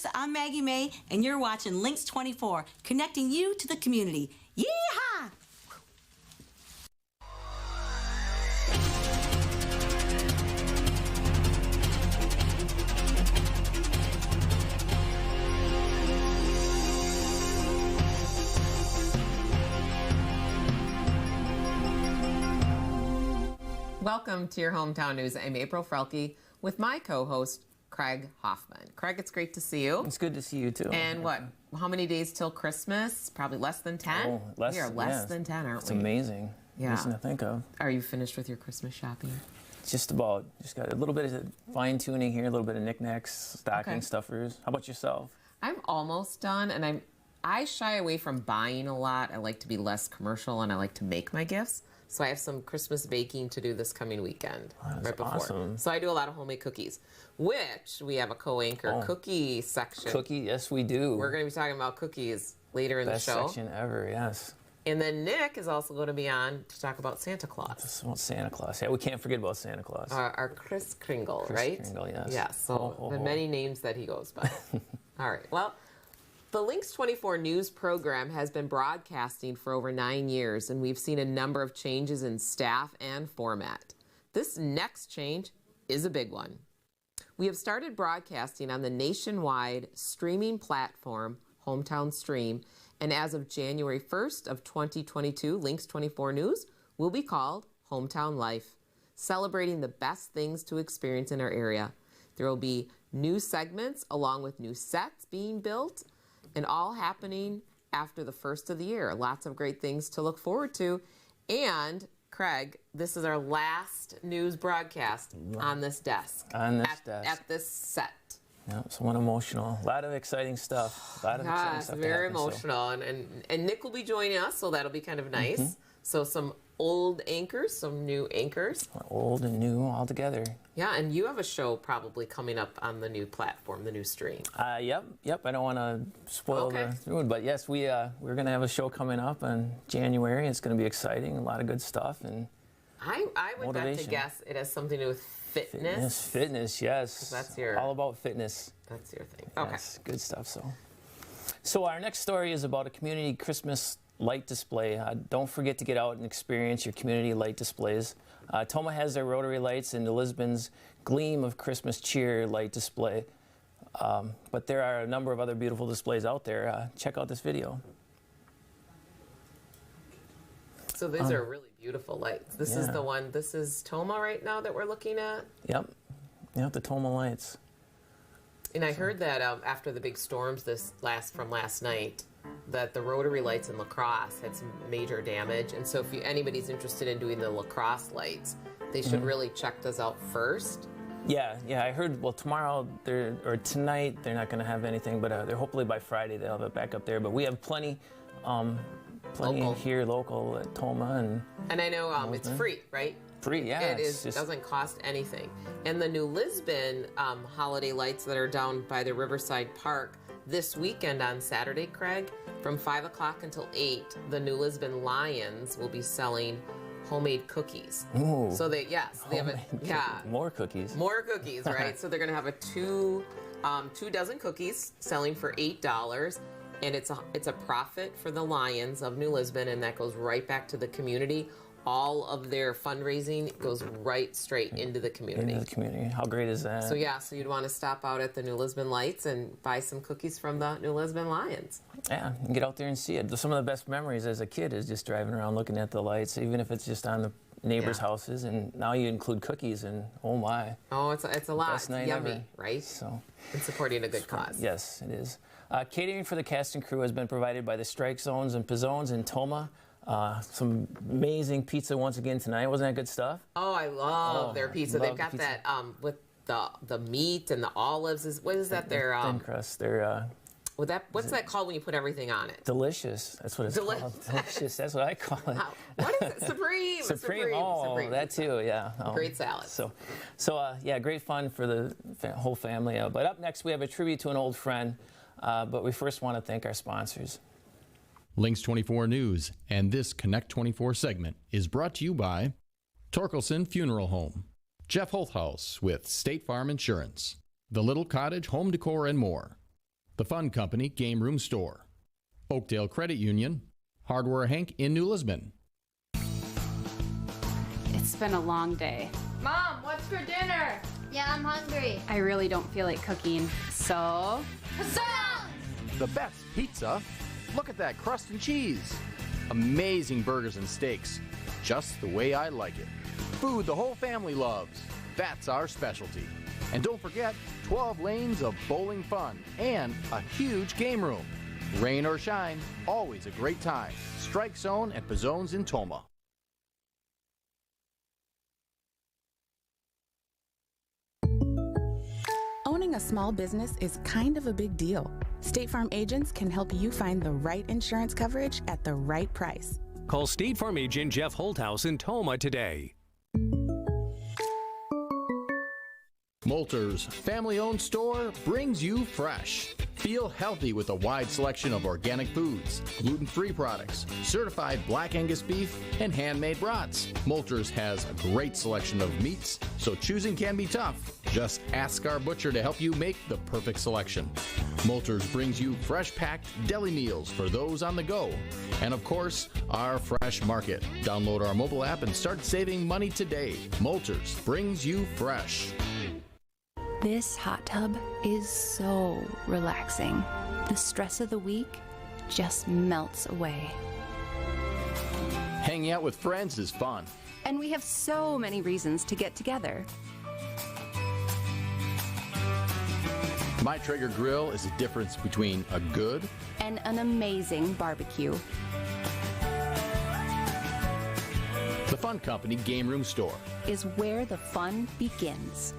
folks, I'm Maggie May, and you're watching Lynxx 24, connecting you to the community. Yeehaw! Welcome to your Hometown News. I'm April Frelke with my co-host, Craig Hoffman. Craig, it's great to see you. It's good to see you, too. And what, how many days till Christmas? Probably less than 10? Oh, we are less than 10, aren't we? It's amazing. Yeah. Nothing to think of. Are you finished with your Christmas shopping? Just about. Just got a little bit of fine-tuning here, a little bit of knickknacks, stocking stuffers. How about yourself? I'm almost done, and I shy away from buying a lot. I like to be less commercial, and I like to make my gifts. So I have some Christmas baking to do this coming weekend, right before. Awesome. So I do a lot of homemade cookies, which we have a co-anchor cookie section. Cookie, yes, we do. We're going to be talking about cookies later in the show. Best section ever, yes. And then Nick is also going to be on to talk about Santa Claus. It's about Santa Claus. Yeah, we can't forget about Santa Claus. Our Kris Kringle, right? Kris Kringle, yes. Yeah, so the many names that he goes by. All right, well, the Lynxx 24 news program has been broadcasting for over 9 years, and we've seen a number of changes in staff and format. This next change is a big one. We have started broadcasting on the nationwide streaming platform, Hometown Stream, and as of January 1st of 2022, Lynxx 24 News will be called Hometown Life, celebrating the best things to experience in our area. There will be new segments along with new sets being built, and all happening after the first of the year. Lots of great things to look forward to. And, Craig, this is our last news broadcast on this desk. At this set. Yeah, somewhat emotional. A lot of exciting stuff. Very emotional. And Nick will be joining us, so that'll be kind of nice. Mm-hmm. So some old anchors, some new anchors. Old and new all together. Yeah, and you have a show probably coming up on the new platform, the new stream. Yep. I don't want to spoil the mood, but yes, we're going to have a show coming up in January. It's going to be exciting, a lot of good stuff, and I would bet to guess it has something to do with fitness. Fitness, yes. That's your all about fitness. That's your thing. Okay, yes, good stuff. So our next story is about a community Christmas light display. Don't forget to get out and experience your community light displays. Toma has their rotary lights and the Lisbon's Gleam of Christmas Cheer light display. But there are a number of other beautiful displays out there. Check out this video. So these are really beautiful lights. This is the one, this is Toma right now that we're looking at? Yep, the Toma lights. And I heard that after the big storms from last night, that the rotary lights in La Crosse had some major damage, and so if anybody's interested in doing the La Crosse lights, they should really check those out first. Yeah, I heard. Well, tomorrow or tonight they're not going to have anything, but they're hopefully by Friday they'll have it back up there. But we have plenty here local at Toma and I know it's free, right? Free, yeah. It doesn't cost anything. And the New Lisbon holiday lights that are down by the Riverside Park. This weekend on Saturday, Craig, from 5 o'clock until 8, the New Lisbon Lions will be selling homemade cookies. Ooh, so they have more cookies. More cookies, right? So they're going to have two dozen cookies selling for $8, and it's a profit for the Lions of New Lisbon, and that goes right back to the community. All of their fundraising goes right straight into the community. How great is that? So you'd want to stop out at the New Lisbon Lights and buy some cookies from the New Lisbon Lions. Yeah, and get out there and see it. Some of the best memories as a kid is just driving around looking at the lights, even if it's just on the neighbors' houses. And now you include cookies, and oh my. Oh, it's a lot. Best night yummy, ever. Right? And supporting a good cause. Yes, it is. Catering for the cast and crew has been provided by the Strike Zones and Pizzones in Toma. Some amazing pizza once again tonight. Wasn't that good stuff? Oh, I love their pizza. They've got that with the meat and the olives. What is that? Their thin crust. What's that called when you put everything on it? Delicious. That's what it's called. Delicious. That's what I call it. What is it? Supreme. Supreme. Oh, Supreme. That too. Yeah. Great salad. So great fun for the whole family. But up next, we have a tribute to an old friend. But we first want to thank our sponsors. Lynxx 24 News and this Connect 24 segment is brought to you by Torkelson Funeral Home, Jeff Holthaus with State Farm Insurance, The Little Cottage Home Decor and more, The Fun Company Game Room Store, Oakdale Credit Union, Hardware Hank in New Lisbon. It's been a long day. Mom, what's for dinner? Yeah, I'm hungry. I really don't feel like cooking, so... Croissants! The best pizza. Look at that crust and cheese. Amazing burgers and steaks. Just the way I like it. Food the whole family loves. That's our specialty. And don't forget, 12 lanes of bowling fun and a huge game room. Rain or shine, always a great time. Strike Zone at Pizzone's in Toma. Owning a small business is kind of a big deal. State Farm agents can help you find the right insurance coverage at the right price. Call State Farm agent Jeff Holthouse in Toma today. Moulter's family-owned store brings you fresh. Feel healthy with a wide selection of organic foods, gluten-free products, certified Black Angus beef, and handmade brats. Moulter's has a great selection of meats, so choosing can be tough. Just ask our butcher to help you make the perfect selection. Moulter's brings you fresh-packed deli meals for those on the go. And of course, our fresh market. Download our mobile app and start saving money today. Moulter's brings you fresh. This hot tub is so relaxing. The stress of the week just melts away. Hanging out with friends is fun. And we have so many reasons to get together. My Traeger grill is the difference between a good and an amazing barbecue. The Fun Company Game Room Store is where the fun begins.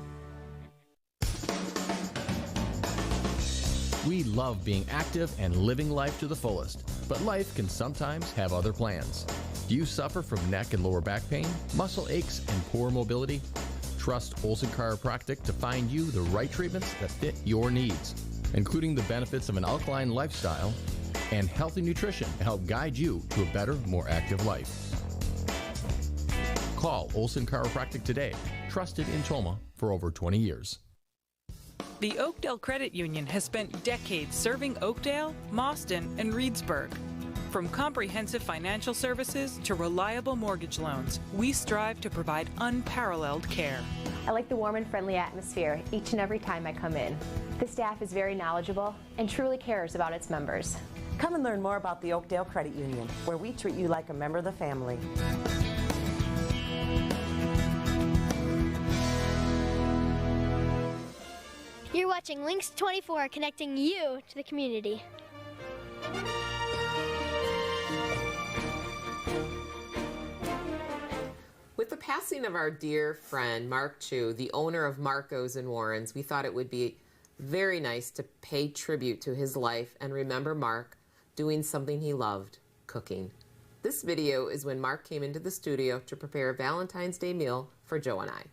We love being active and living life to the fullest, but life can sometimes have other plans. Do you suffer from neck and lower back pain, muscle aches, and poor mobility? Trust Olson Chiropractic to find you the right treatments that fit your needs, including the benefits of an alkaline lifestyle and healthy nutrition to help guide you to a better, more active life. Call Olson Chiropractic today, trusted in Toma for over 20 years. The Oakdale Credit Union has spent decades serving Oakdale, Mauston, and Reedsburg. From comprehensive financial services to reliable mortgage loans, we strive to provide unparalleled care. I like the warm and friendly atmosphere each and every time I come in. The staff is very knowledgeable and truly cares about its members. Come and learn more about the Oakdale Credit Union, where we treat you like a member of the family. You're watching Lynxx 24, connecting you to the community. With the passing of our dear friend Mark Chu, the owner of Marco's in Warrens, we thought it would be very nice to pay tribute to his life and remember Mark doing something he loved, cooking. This video is when Mark came into the studio to prepare a Valentine's Day meal for Joe and I.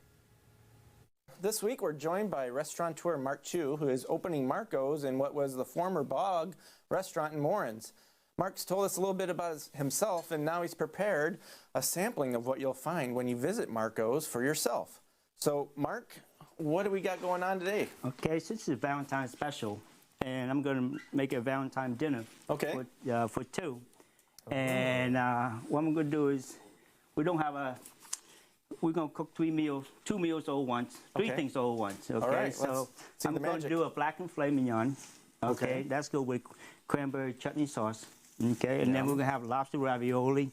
This week we're joined by restaurateur Mark Chu, who is opening Marco's in what was the former Bog restaurant in Warrens. Mark's told us a little bit about himself, and now he's prepared a sampling of what you'll find when you visit Marco's for yourself. So, Mark, what do we got going on today? Okay, so this is a Valentine special, and I'm going to make a Valentine dinner. Okay. For two. And what I'm going to do is, we're going to cook two meals all at once, three things all at once. Okay, all right, so I'm going to do a blackened filet mignon. Okay, that's good with cranberry chutney sauce. Okay, and then we're going to have lobster ravioli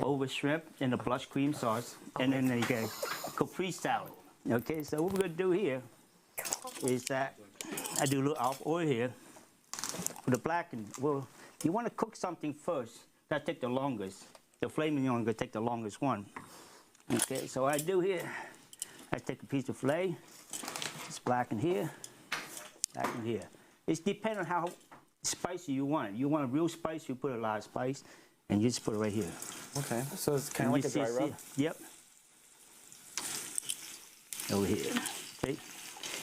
over shrimp in the blush cream sauce, and then you get capri salad. Okay, so what we're going to do here is that I do a little olive oil here for the blackened. Well, you want to cook something first. That take the longest. The filet mignon is going to take the longest one. Okay, so what I do here, I take a piece of filet, it's blackened here, blackened here. It depends on how spicy you want it. You want it real spicy, you put a lot of spice, and you just put it right here. Okay, so it's kind of like a dry rub? Yep. Over here, okay?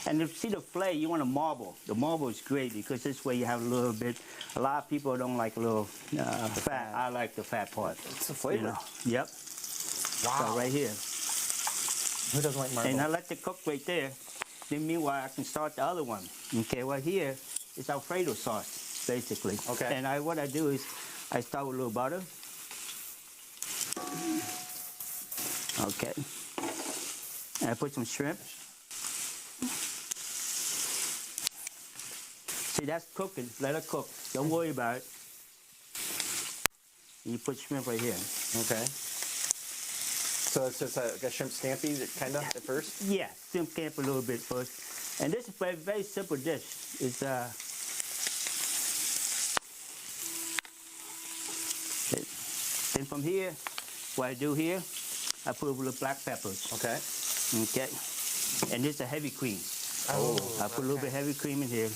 And if you see the filet, you want a marble. The marble is great because this way you have a little bit. A lot of people don't like a little fat. I like the fat part. It's the flavor. You know? Yep. Wow. So right here. Who doesn't like marble? And I let it cook right there. Then meanwhile, I can start the other one. Okay, well here, It's Alfredo sauce, basically. Okay. And what I do is I start with a little butter. Okay. And I put some shrimp. See, that's cooking. Let it cook. Don't worry about it. You put shrimp right here. Okay. So it's just like a shrimp scampi, kind of, at first? Yeah, shrimp scampi a little bit first. And this is a very, very simple dish. It's and from here, what I do here, I put a little black peppers. Okay. Okay. And this is a heavy cream. Oh. I put a little bit heavy cream in here.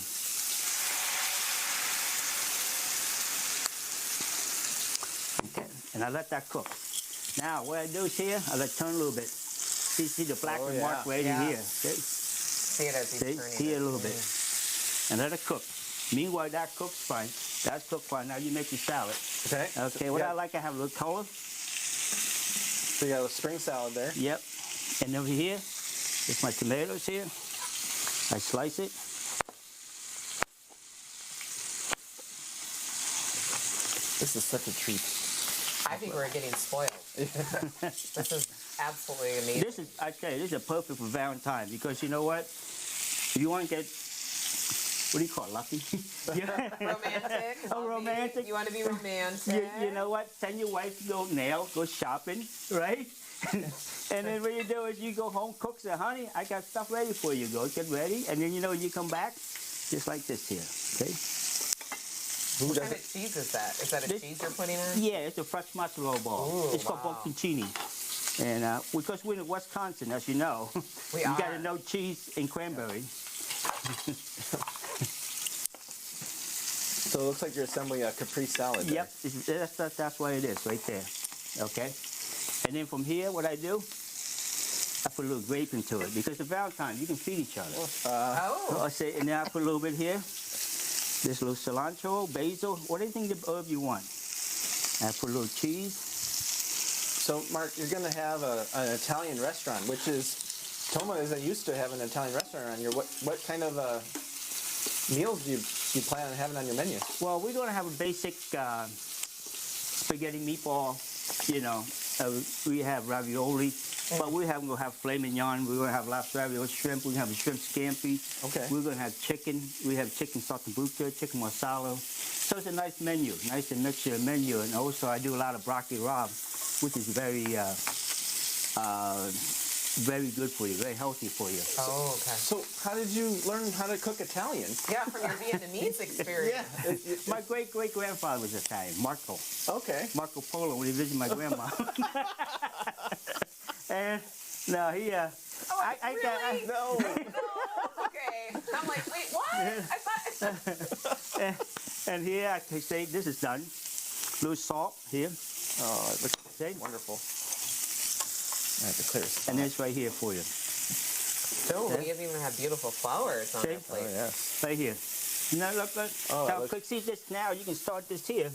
Okay. And I let that cook. Now, what I do is here, I let it turn a little bit. See the black mark right in here. Okay? See it as he's turning. See it a little bit. And let it cook. Meanwhile, that cooks fine. That's cooked fine. Now you make your salad. Okay. Okay, what I like, I have a little color. So you got a spring salad there. Yep. And over here, it's my tomatoes here. I slice it. This is such a treat. I think we're getting spoiled. This is absolutely amazing. This is, I tell you, this is perfect for Valentine because you know what? If you want to get, what do you call it, lucky? Romantic. Oh, romantic. You want to be romantic. You know what? Send your wife to go shopping, right? And then what you do is you go home, cook, say, honey, I got stuff ready for you. Go get ready. And then, you know, you come back just like this here, okay? What kind of cheese is that? Is that a cheese you're putting in? Yeah, it's a fresh mozzarella ball. Ooh, it's called bocconcini. And because we're in Wisconsin, as you know, you got to know cheese and cranberry. So it looks like you're assembling a Capri salad there. Yep, that's what it is right there. Okay? And then from here, what I do, I put a little grape into it because the Valentine, you can feed each other. Oh. I say, and then I put a little bit here. This little cilantro, basil, anything the herb you want. And I put a little cheese. So, Mark, you're going to have an Italian restaurant, which is, Toma isn't used to having an Italian restaurant around here. What kind of meals do you plan on having on your menu? Well, we're going to have a basic spaghetti meatball, you know. We have ravioli, but we're going to have filet mignon. We're going to have lobster ravioli, shrimp. We're going to have a shrimp scampi. Okay. We're going to have chicken. We have chicken saltimbocca, chicken marsala. So it's a nice menu, nice and mixture menu. And also I do a lot of broccoli rabe, which is very good for you, very healthy for you. Oh, okay. So how did you learn how to cook Italian? Yeah, from your Vietnamese experience. My great-great-grandfather was Italian, Marco. Okay. Marco Polo, when he visited my grandma. And no, he really? No. Okay. I'm like, wait, what? I thought. And here I can say this is done. A little salt here. Oh, it looks wonderful. I have to clear this. And it's right here for you. Oh, you even have beautiful flowers on your plate. Oh, yes. Right here. Now look. Oh, now, quick, see this now. You can start this here.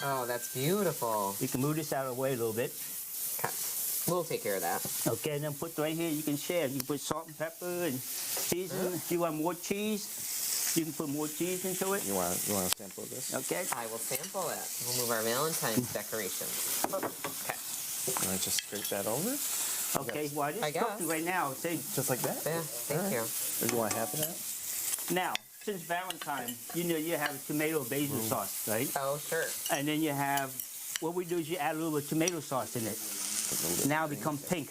Oh, that's beautiful. You can move this out of the way a little bit. Okay. We'll take care of that. Okay, and then put right here. You can share. You can put salt and pepper and season. If you want more cheese, you can put more cheese into it. You want to sample this? Okay. I will sample it. We'll move our Valentine's decorations. Okay. Can I just scrape that over? Okay, well, I it's cooking right now. See, just like that? Yeah, thank you. Or do you want half of that? now, since Valentine, you know you have tomato basil sauce, right? Oh, sure. And then you have, what we do is you add a little bit of tomato sauce in it. Now it becomes pink.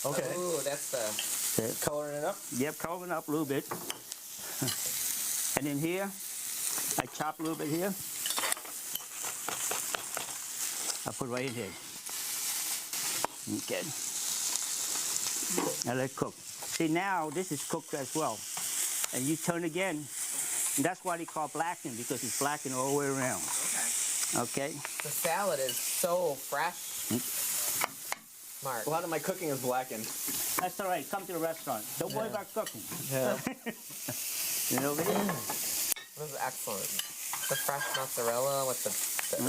Okay. Ooh, that's the... Coloring it up? Yep, coloring up a little bit. And then here, I chop a little bit here. I put right in here. Okay. Now let it cook. See, now this is cooked as well. And you turn again. And that's why they call blackened, because it's blackened all the way around. Okay. The salad is so fresh. Mark. A lot of my cooking is blackened. That's all right. Come to the restaurant. Don't worry about cooking. Yeah. You know, This is excellent. The fresh mozzarella with the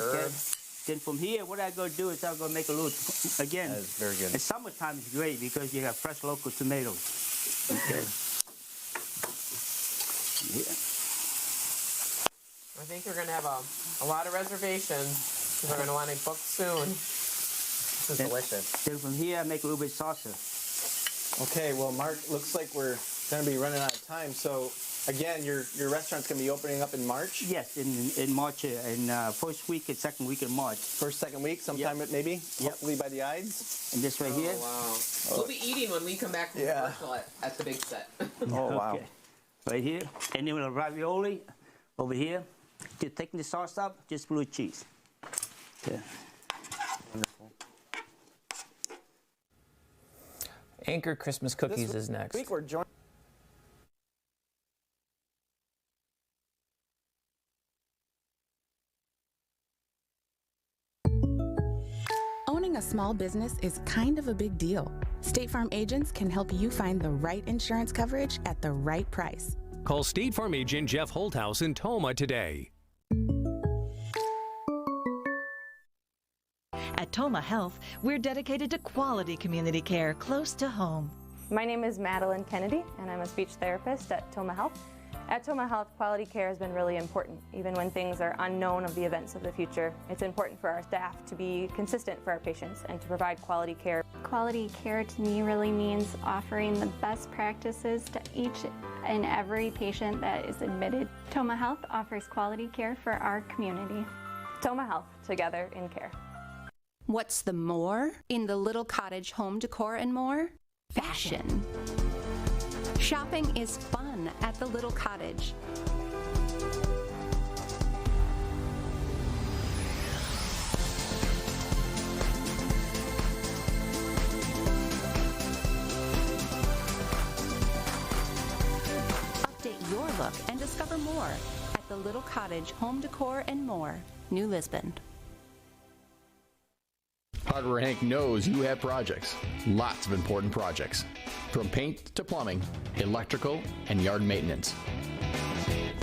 herbs. Then from here, what I'm going to do is I'm going to make a little, again. That is very good. In summertime, it's great because you have fresh local tomatoes. Okay. Yeah. I think we're going to have a lot of reservations because we're going to want to book soon. This is delicious. Then from here, I make a little bit salsa. Okay, well, Mark, looks like we're going to be running out of time. So, again, your restaurant's going to be opening up in March? Yes, in March, in first week and second week of March. First, second week, sometime maybe? Yep. Hopefully by the Ides? And this right here? Wow. We'll be eating when we come back from commercial at the big set. Oh, wow. Okay. Right here. And then with the ravioli over here. To thicken the sauce up, just blue cheese. Okay. Wonderful. Anchor Christmas Cookies is next. This week we're joined. Owning a small business is kind of a big deal. State Farm agents can help you find the right insurance coverage at the right price. Call State Farm agent Jeff Holthouse in Toma today. At Toma Health, we're dedicated to quality community care close to home. My name is Madeline Kennedy, and I'm a speech therapist at Toma Health. At Toma Health, quality care has been really important, even when things are unknown of the events of the future. It's important for our staff to be consistent for our patients and to provide quality care. Quality care to me really means offering the best practices to each and every patient that is admitted. Toma Health offers quality care for our community. Toma Health, together in care. What's the more in the little cottage home decor and more? Fashion. Shopping is fun at the Little Cottage. Update your look and discover more at the Little Cottage Home Decor and More, New Lisbon. Hardware Hank knows you have projects, lots of important projects, from paint to plumbing, electrical, and yard maintenance.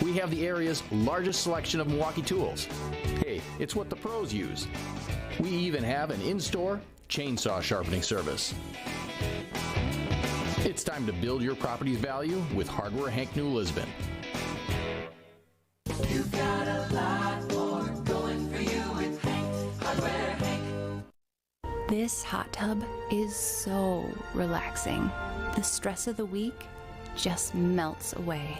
We have the area's largest selection of Milwaukee tools. Hey, it's what the pros use. We even have an in-store chainsaw sharpening service. It's time to build your property's value with Hardware Hank New Lisbon. You've got a lot more going for you with Hank, Hardware Hank. This hot tub is so relaxing. The stress of the week just melts away.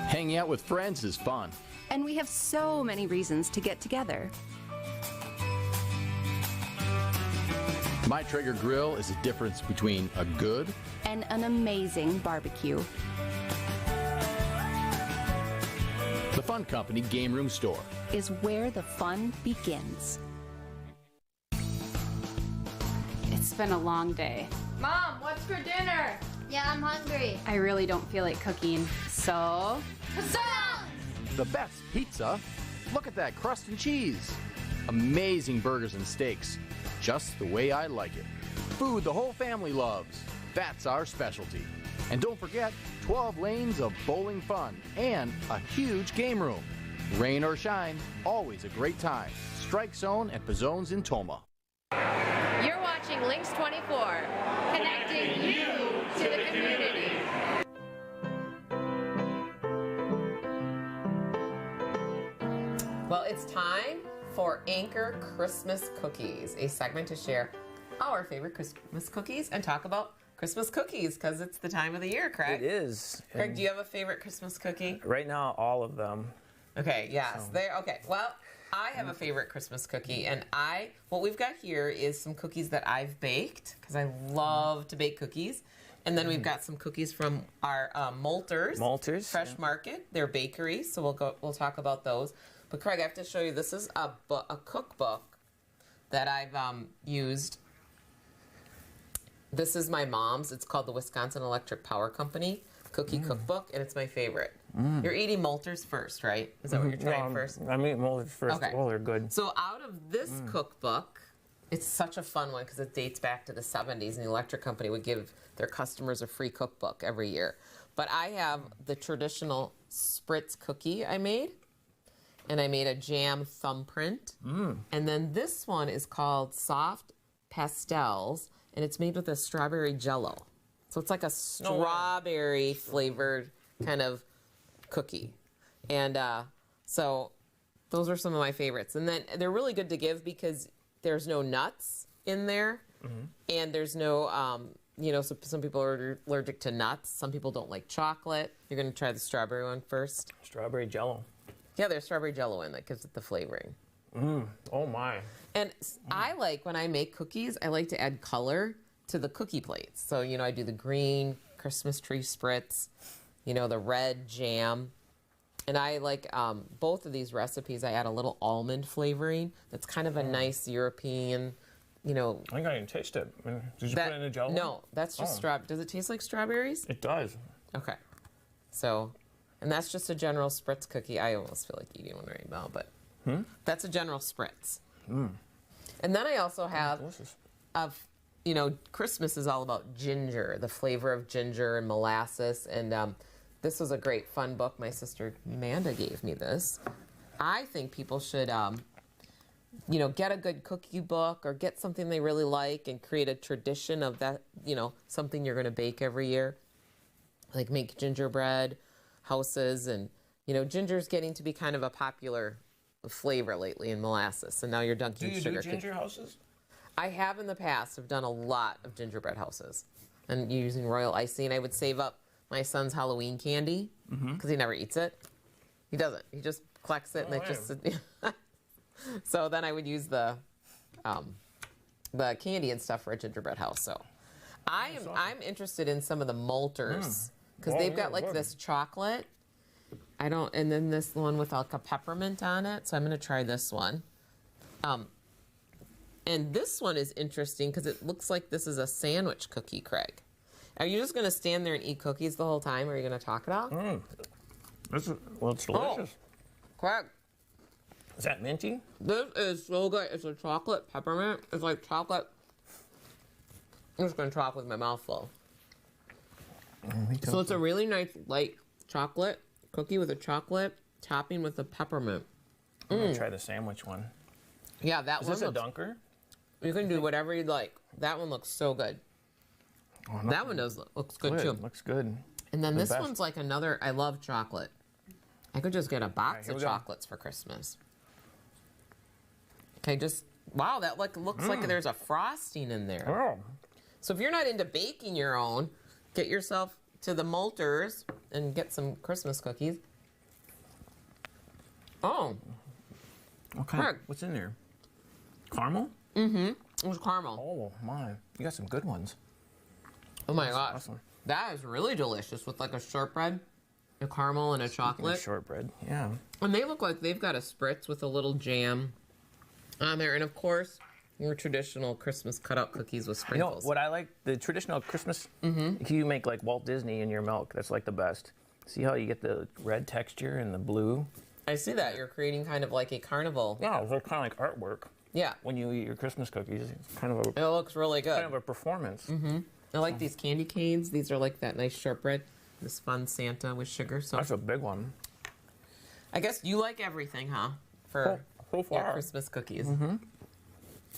Hanging out with friends is fun. And we have so many reasons to get together. My Traeger grill is the difference between a good and an amazing barbecue. The Fun Company Game Room Store is where the fun begins. It's been a long day. Mom, what's for dinner? Yeah, I'm hungry. I really don't feel like cooking, so... the best pizza. Look at that crust and cheese. Amazing burgers and steaks. Just the way I like it. Food the whole family loves. That's our specialty. And don't forget, 12 lanes of bowling fun and a huge game room. Rain or shine, always a great time. Strike Zone at Pizzone's in Toma. You're watching Lynxx 24, connecting you to the community. Well, it's time for Anchor Christmas Cookies, a segment to share our favorite Christmas cookies and talk about Christmas cookies because it's the time of the year, Craig. It is. Craig, do you have a favorite Christmas cookie? Right now, all of them. Okay, yes. Okay, well, I have a favorite Christmas cookie, and what we've got here is some cookies that I've baked because I love to bake cookies. And then we've got some cookies from our Malters Fresh Market. They're bakeries, so we'll talk about those. But Craig, I have to show you, this is a cookbook that I've used. This is my mom's. It's called the Wisconsin Electric Power Company Cookie Cookbook, and it's my favorite. You're eating Malters first, right? Is that what you're trying first? I'm eating Malters first. Okay. Oh, they're good. So out of this cookbook, it's such a fun one because it dates back to the 70s, and the electric company would give their customers a free cookbook every year. But I have the traditional spritz cookie I made, and I made a jam thumbprint. And then this one is called Soft Pastels, and it's made with a strawberry jello. So it's like a strawberry flavored kind of cookie. And so those are some of my favorites. And then they're really good to give because there's no nuts in there. And there's no, you know, some people are allergic to nuts. Some people don't like chocolate. You're going to try the strawberry one first. Strawberry Jell-O. Yeah, there's strawberry Jell-O in that gives it the flavoring. Oh my. And I like, when I make cookies, I like to add color to the cookie plates. So, you know, I do the green Christmas tree spritz, you know, the red jam. And I like both of these recipes, I add a little almond flavoring. That's kind of a nice European, you know. I think I can taste it. Did you put it in a Jell-O? No, that's just Does it taste like strawberries? It does. Okay. So, and that's just a general spritz cookie. I almost feel like eating one right now, but that's a general spritz. And then I also have, you know, Christmas is all about ginger, the flavor of ginger and molasses. And this was a great fun book. My sister Amanda gave me this. I think people should, you know, get a good cookie book or get something they really like and create a tradition of that, you know, something you're going to bake every year. Like make gingerbread houses. And, you know, ginger's getting to be kind of a popular flavor lately in molasses. So now you're dunking sugar. Do you do ginger houses? I have in the past. I've done a lot of gingerbread houses. And using royal icing, I would save up my son's Halloween candy because he never eats it. He doesn't. He just collects it and it just... So then I would use the candy and stuff for a gingerbread house. So I'm interested in some of the malters because they've got like this chocolate. And then this one with like a peppermint on it. So I'm going to try this one. And this one is interesting because it looks like this is a sandwich cookie, Craig. Are you just going to stand there and eat cookies the whole time, or are you going to talk it out? It's delicious. Craig. Is that minty? This is so good. It's a chocolate peppermint. It's like chocolate. I'm just going to talk with my mouth full. So it's a really nice light chocolate cookie with a chocolate topping with a peppermint. I'm going to try the sandwich one. Yeah, that one. Is this a dunker? You can do whatever you'd like. That one looks so good. Oh, that one looks good too. Looks good. And then this one's like another. I love chocolate. I could just get a box of chocolates for Christmas. Okay, just wow, that looks like there's a frosting in there. Oh. So if you're not into baking your own, get yourself to the malters and get some Christmas cookies. Oh. Okay. What's in there? Caramel? It was caramel. Oh my, you got some good ones. Oh my gosh. Awesome. That is really delicious with like a shortbread, a caramel, and a chocolate. Shortbread, yeah. And they look like they've got a spritz with a little jam on there. And of course, your traditional Christmas cutout cookies with sprinkles. You know, what I like, the traditional Christmas, you make like Walt Disney in your milk. That's like the best. See how you get the red texture and the blue? I see that. You're creating kind of like a carnival. Yeah, it's like, kind of like artwork. Yeah. When you eat your Christmas cookies, it's kind of a... It looks really good. Kind of a performance. I like these candy canes. These are like that nice shortbread. This fun Santa with sugar. So that's a big one. I guess you like everything, huh? For your Christmas cookies.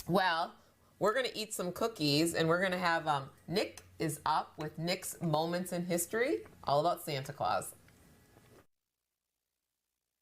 Well, we're going to eat some cookies, and we're going to have Nick is up with Nick's Moments in History, all about Santa Claus.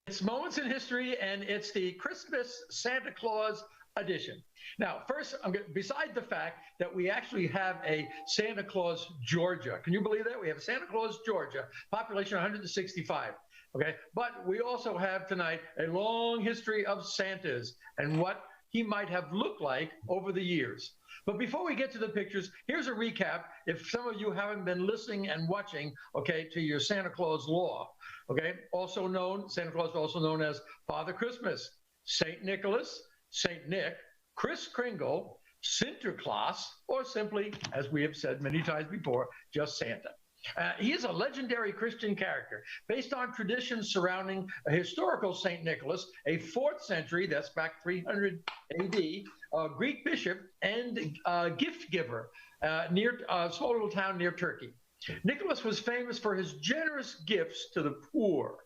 It's Moments in History, and it's the Christmas Santa Claus edition. Now, first, beside the fact that we actually have a Santa Claus, Georgia. Can you believe that? We have Santa Claus, Georgia, population 165. Okay, but we also have tonight a long history of Santas and what he might have looked like over the years. But before we get to the pictures, here's a recap. If some of you haven't been listening and watching, okay, to your Santa Claus law, okay, Santa Claus also known as Father Christmas, Saint Nicholas, Saint Nick, Kris Kringle, Sinterklaas, or simply, as we have said many times before, just Santa. He is a legendary Christian character based on traditions surrounding a historical St. Nicholas, a 4th century, that's back 300 AD, Greek bishop and gift giver near a small little town near Turkey. Nicholas was famous for his generous gifts to the poor.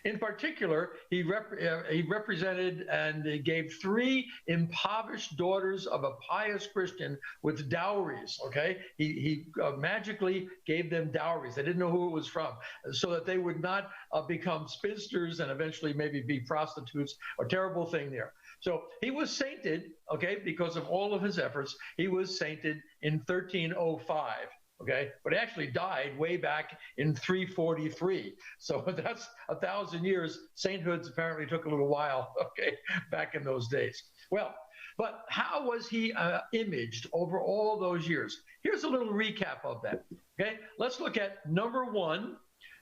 In particular, he represented and he gave 3 impoverished daughters of a pious Christian with dowries, okay? He magically gave them dowries. They didn't know who it was from, so that they would not become spinsters and eventually maybe be prostitutes, a terrible thing there. So he was sainted, okay, because of all of his efforts. He was sainted in 1305. Okay, but he actually died way back in 343. So that's 1,000 years. Sainthoods apparently took a little while, okay, back in those days. Well, but how was he imaged over all those years? Here's a little recap of that. Okay, let's look at number 1,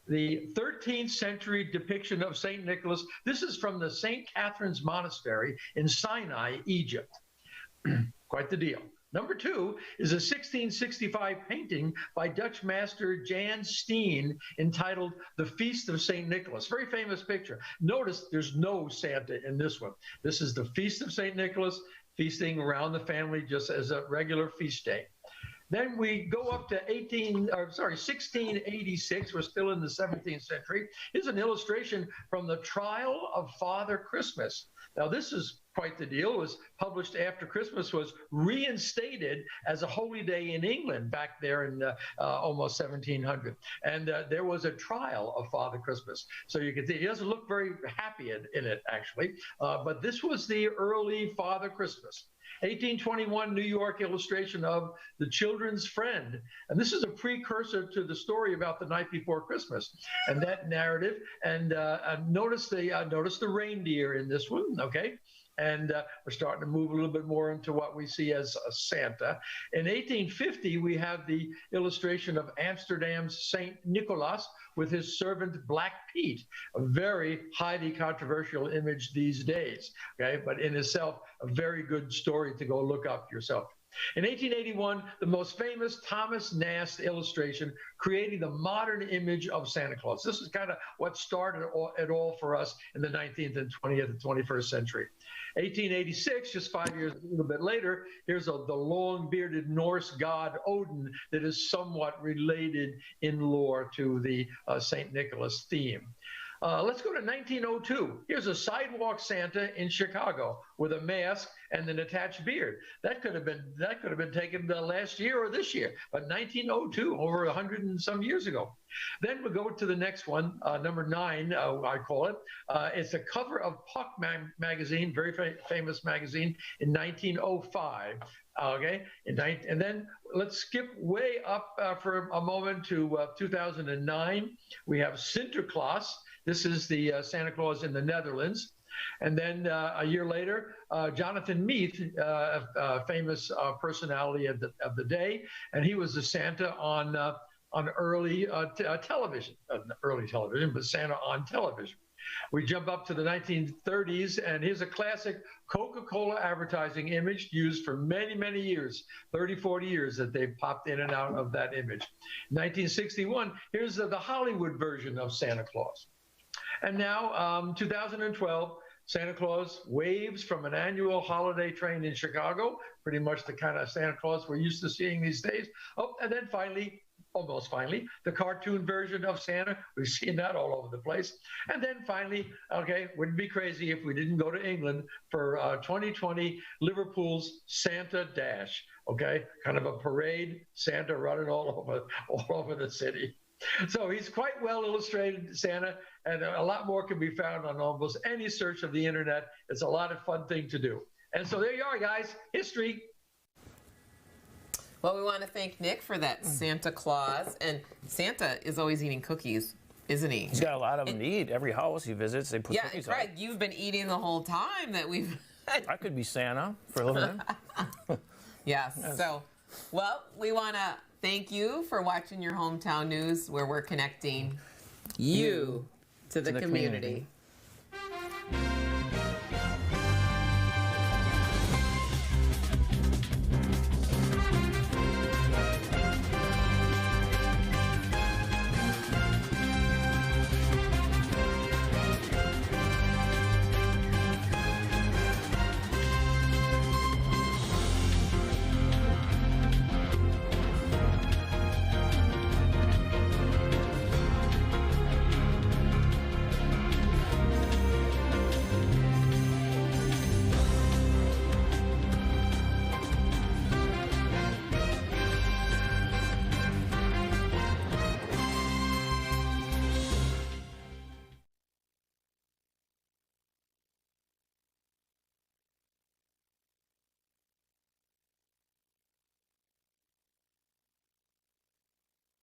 the 13th century depiction of St. Nicholas. This is from the St. Catherine's Monastery in Sinai, Egypt. Quite the deal. Number 2 is a 1665 painting by Dutch master Jan Steen entitled The Feast of St. Nicholas. Very famous picture. Notice there's no Santa in this one. This is the Feast of St. Nicholas, feasting around the family just as a regular feast day. Then we go up to 1686. We're still in the 17th century. Here's an illustration from the Trial of Father Christmas. Now, this is quite the deal. It was published after Christmas was reinstated as a holy day in England back there in almost 1700. And there was a trial of Father Christmas. So you can see he doesn't look very happy in it, actually. But this was the early Father Christmas. 1821 New York illustration of The Children's Friend. And this is a precursor to the story about the night before Christmas and that narrative. And notice the reindeer in this one, okay? And we're starting to move a little bit more into what we see as a Santa. In 1850, we have the illustration of Amsterdam's St. Nicholas with his servant Black Pete, a very highly controversial image these days, okay? But in itself, a very good story to go look up yourself. In 1881, the most famous Thomas Nast illustration creating the modern image of Santa Claus. This is kind of what started it all for us in the 19th and 20th and 21st century. 1886, just 5 years a little bit later, here's the long-bearded Norse god Odin that is somewhat related in lore to the St. Nicholas theme. Let's go to 1902. Here's a sidewalk Santa in Chicago with a mask and an attached beard. That could have been taken last year or this year, but 1902, over 100 and some years ago. Then we go to the next one, number 9, I call it. It's a cover of Puck magazine, very famous magazine, in 1905. Okay, and then let's skip way up for a moment to 2009. We have Sinterklaas. This is the Santa Claus in the Netherlands. And then a year later, Jonathan Meath, a famous personality of the day, and he was the Santa on early television, but Santa on television. We jump up to the 1930s, and here's a classic Coca-Cola advertising image used for many, many years, 30, 40 years that they've popped in and out of that image. 1961, here's the Hollywood version of Santa Claus. And now, 2012, Santa Claus waves from an annual holiday train in Chicago, pretty much the kind of Santa Claus we're used to seeing these days. Oh, and then finally, almost finally, the cartoon version of Santa. We've seen that all over the place. And then finally, okay, wouldn't be crazy if we didn't go to England for 2020 Liverpool's Santa Dash, okay? Kind of a parade, Santa running all over the city. So he's quite well illustrated, Santa, and a lot more can be found on almost any search of the internet. It's a lot of fun thing to do. And so there you are, guys. History. Well, we want to thank Nick for that Santa Claus. And Santa is always eating cookies, isn't he? He's got a lot of them to eat. Every house he visits, they put cookies on. Yeah, Craig, you've been eating the whole time that we've... I could be Santa for a little bit. Yes. So, well, we want to thank you for watching your hometown news, where we're connecting you to the community.